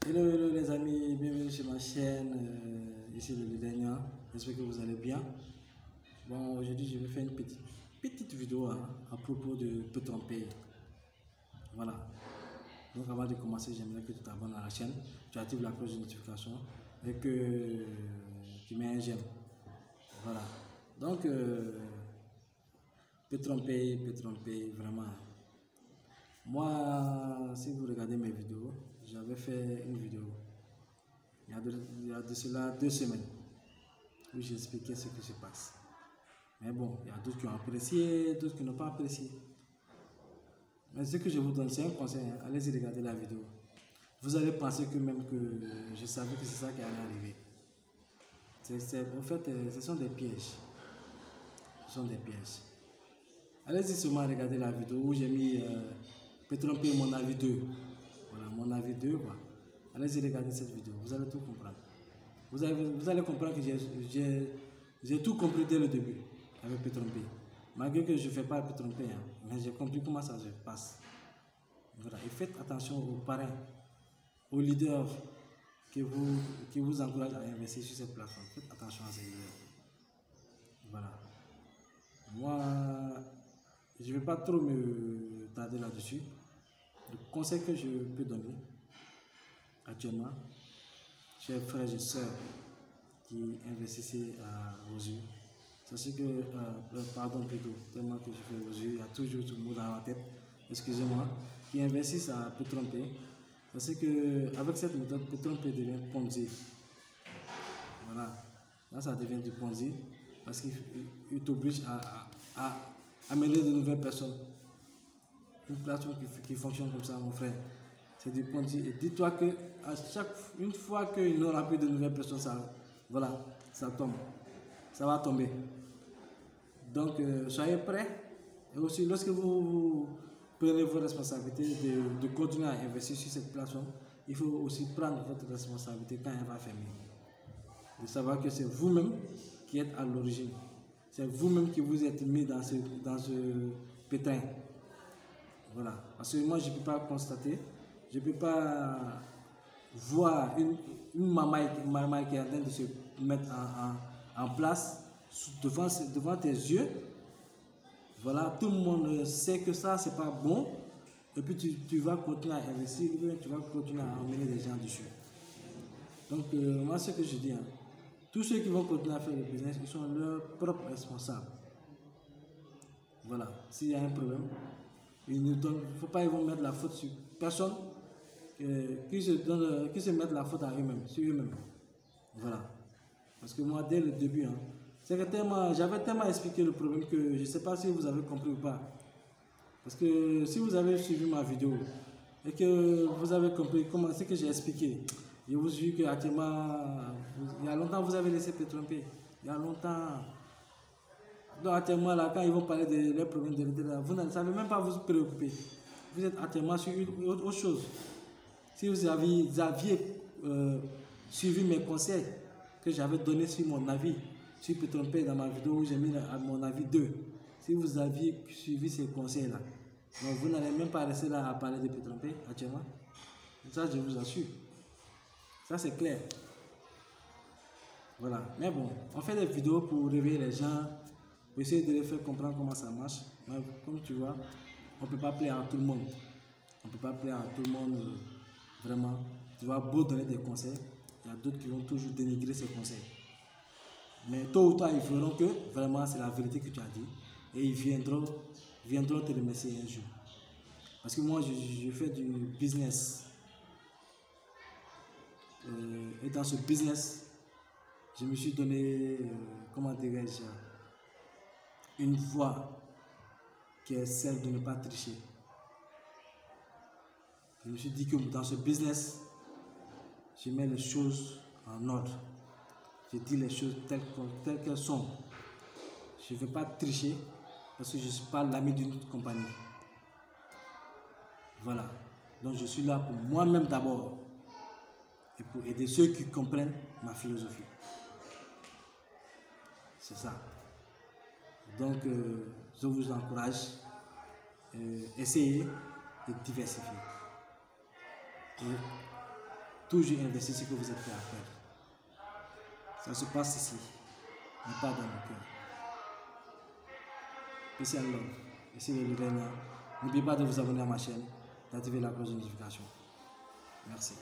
Hello les amis, bienvenue sur ma chaîne, ici le Lidenia. J'espère que vous allez bien. Bon, aujourd'hui je vais faire une petite vidéo à propos de Peut tromper. Voilà. Donc avant de commencer, j'aimerais que tu t'abonnes à la chaîne, tu actives la cloche de notification et que tu mets un j'aime. Voilà. Donc Peut tromper, vraiment. Moi, si vous regardez mes vidéos, j'avais fait une vidéo il y a de cela 2 semaines où j'expliquais ce qui se passe. Mais bon, il y a d'autres qui ont apprécié, d'autres qui n'ont pas apprécié. Mais ce que je vous donne, c'est un conseil, hein. Allez-y regarder la vidéo. Vous allez penser que même que je savais que c'est ça qui allait arriver. En fait, ce sont des pièges. Ce sont des pièges. Allez-y seulement regarder la vidéo où j'ai mis Peut tromper mon avis 2. Voilà, mon avis 2. Voilà. Allez-y regarder cette vidéo, vous allez tout comprendre. Vous allez comprendre que j'ai tout compris dès le début avec Peut tromper. Malgré que je ne fais pas Peut tromper, hein, mais j'ai compris comment ça se passe. Voilà. Et faites attention aux parrains, aux leaders qui vous encouragent à investir sur cette plateforme. Faites attention à ces leaders. Voilà. Moi, je ne vais pas trop me tarder là-dessus. Le conseil que je peux donner actuellement, chers frères et sœurs qui investissent à vos yeux, sachez que, pardon plutôt, tellement que je fais vos yeux, il y a toujours tout le monde dans la tête, excusez-moi, qui investissent à Peut tromper, sachez qu'avec cette méthode, Peut tromper devient Ponzi. Voilà, là ça devient du Ponzi, parce qu'il t'oblige à amener de nouvelles personnes. Une plateforme qui fonctionne comme ça, mon frère, c'est du Ponzi. Et dis-toi que une fois qu'il n'y aura plus de nouvelles personnes, voilà, ça tombe, ça va tomber. Donc soyez prêts. Et aussi, lorsque vous prenez vos responsabilités de continuer à investir sur cette plateforme, il faut aussi prendre votre responsabilité quand elle va fermer. De savoir que c'est vous-même qui êtes à l'origine. C'est vous-même qui vous êtes mis dans ce pétrin. Voilà. Parce que moi, je ne peux pas constater, je ne peux pas voir une maman qui est en train de se mettre en place devant tes yeux. Voilà, tout le monde sait que ça, c'est pas bon. Et puis tu vas continuer à investir, tu vas continuer à emmener des gens dessus. Donc, moi, ce que je dis, hein, tous ceux qui vont continuer à faire le business, ils sont leurs propres responsables. Voilà, s'il y a un problème, il ne faut pas ils vont mettre la faute sur personne, qui se mettent la faute à eux-mêmes, sur eux-mêmes. Voilà. Parce que moi, dès le début, hein, j'avais tellement expliqué le problème que je ne sais pas si vous avez compris ou pas. Parce que si vous avez suivi ma vidéo et que vous avez compris comment c'est que j'ai expliqué, je vous dis qu'actuellement, il y a longtemps, vous avez laissé Peut tromper. Il y a longtemps. Donc actuellement, là, quand ils vont parler de leurs problèmes de retraite, vous ne savez même pas vous préoccuper. Vous êtes actuellement sur autre chose. Si vous aviez suivi mes conseils que j'avais donnés sur mon avis, sur Peut tromper dans ma vidéo où j'ai mis mon avis 2, si vous aviez suivi ces conseils-là, donc vous n'allez même pas rester là à parler de Peut tromper actuellement. Ça, je vous assure. Ça, c'est clair. Voilà. Mais bon, on fait des vidéos pour réveiller les gens, pour essayer de les faire comprendre comment ça marche. Mais comme tu vois, on ne peut pas plaire à tout le monde. On ne peut pas plaire à tout le monde, vraiment. Tu vas beau donner des conseils, il y a d'autres qui vont toujours dénigrer ces conseils. Mais tôt ou tard, ils verront que vraiment c'est la vérité que tu as dit. Et ils viendront te remercier un jour. Parce que moi, je fais du business. Et dans ce business, je me suis donné, comment dirais-je, une voie qui est celle de ne pas tricher. Je me suis dit que dans ce business, je mets les choses en ordre. Je dis les choses telles qu'elles sont. Je ne vais pas tricher parce que je ne suis pas l'ami d'une compagnie. Voilà. Donc je suis là pour moi-même d'abord et pour aider ceux qui comprennent ma philosophie. C'est ça. Donc je vous encourage à essayer de diversifier. toujours investir ce que vous êtes prêt à faire. Ça se passe ici, mais pas dans le cœur. Peace and love. Ici le Lurenia. N'oubliez pas de vous abonner à ma chaîne, d'activer la cloche de notification. Merci.